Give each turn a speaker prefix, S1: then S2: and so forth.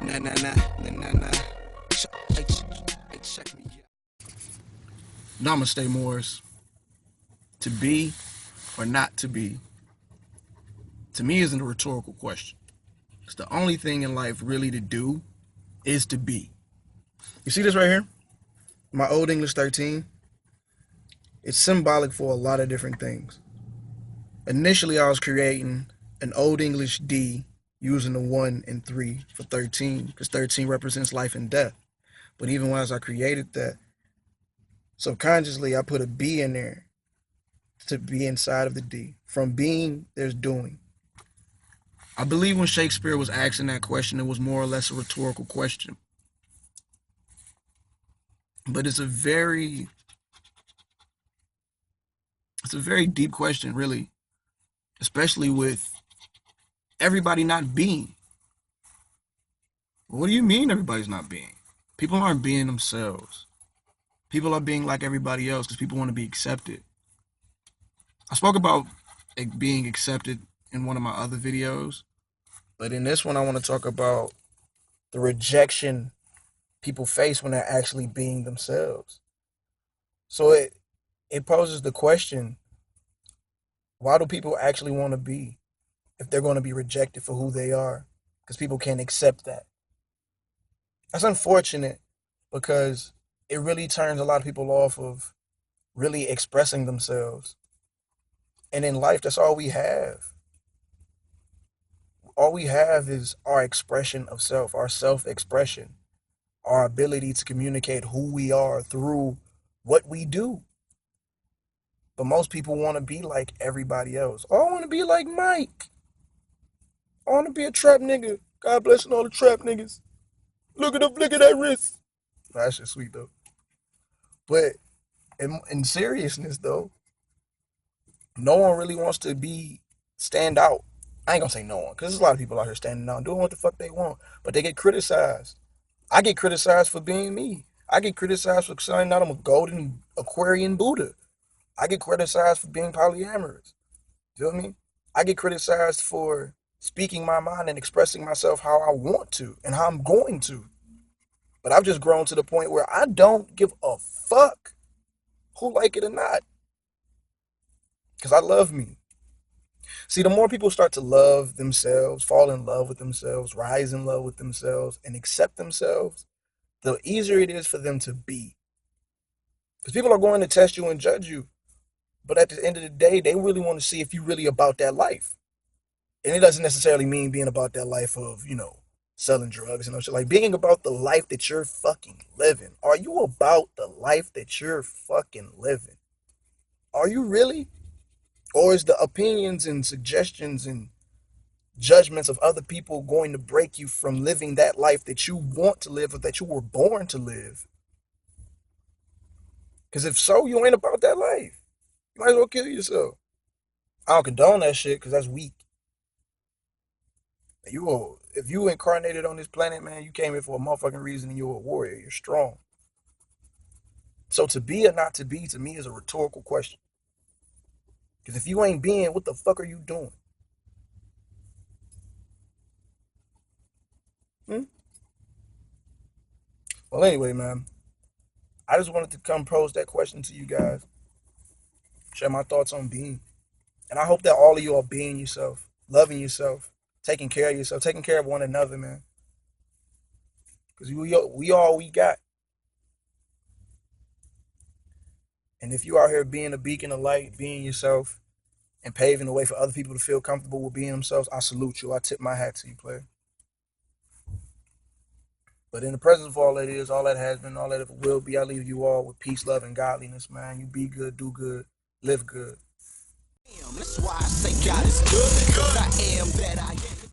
S1: Check me out. Namaste, Morris. To be or not to be, to me, isn't a rhetorical question. It's the only thing in life really to do is to be. You see this right here? My Old English 13. It's symbolic for a lot of different things. Initially, I was creating an Old English D using the 1 and 3 for 13 because 13 represents life and death. But even as I created that, subconsciously I put a B in there to be inside of the D. From being, there's doing. I believe when Shakespeare was asking that question, it was more or less a rhetorical question. But it's a very deep question, really, especially with everybody not being. What do you mean everybody's not being? People aren't being themselves. People are being like everybody else because people want to be accepted. I spoke about being accepted in one of my other videos, but in this one I want to talk about the rejection people face when they're actually being themselves. So it poses the question, why do people actually want to be if they're going to be rejected for who they are? Because people can't accept that. That's unfortunate because it really turns a lot of people off of really expressing themselves. And in life, that's all we have. All we have is our expression of self, our self-expression, our ability to communicate who we are through what we do. But most people want to be like everybody else. Oh, I want to be like Mike. I want to be a trap nigga. God bless all the trap niggas. Look at that wrist. That's just sweet though. But in seriousness though, no one really wants to stand out. I ain't gonna say no one, because there's a lot of people out here standing out doing what the fuck they want, but they get criticized. I get criticized for being me. I get criticized for saying that I'm a golden Aquarian Buddha. I get criticized for being polyamorous. Feel me? I get criticized for speaking my mind and expressing myself how I want to and how I'm going to. But I've just grown to the point where I don't give a fuck who like it or not. Because I love me. See, the more people start to love themselves, fall in love with themselves, rise in love with themselves, and accept themselves, the easier it is for them to be. Because people are going to test you and judge you. But at the end of the day, they really want to see if you're really about that life. And it doesn't necessarily mean being about that life of, selling drugs and all shit. Like being about the life that you're fucking living. Are you about the life that you're fucking living? Are you really? Or is the opinions and suggestions and judgments of other people going to break you from living that life that you want to live or that you were born to live? Because if so, you ain't about that life. You might as well kill yourself. I don't condone that shit because that's weak. If you incarnated on this planet, man, you came here for a motherfucking reason and you're a warrior. You're strong. So to be or not to be, to me, is a rhetorical question. Because if you ain't being, what the fuck are you doing? Well, anyway, man, I just wanted to come pose that question to you guys, share my thoughts on being. And I hope that all of you are being yourself, loving yourself, taking care of yourself, taking care of one another, man. Because we all we got. And if you out here being a beacon of light, being yourself, and paving the way for other people to feel comfortable with being themselves, I salute you. I tip my hat to you, player. But in the presence of all that is, all that has been, all that ever will be, I leave you all with peace, love, and godliness, man. You be good, do good, live good. That's why I say God is good, because I am that I am.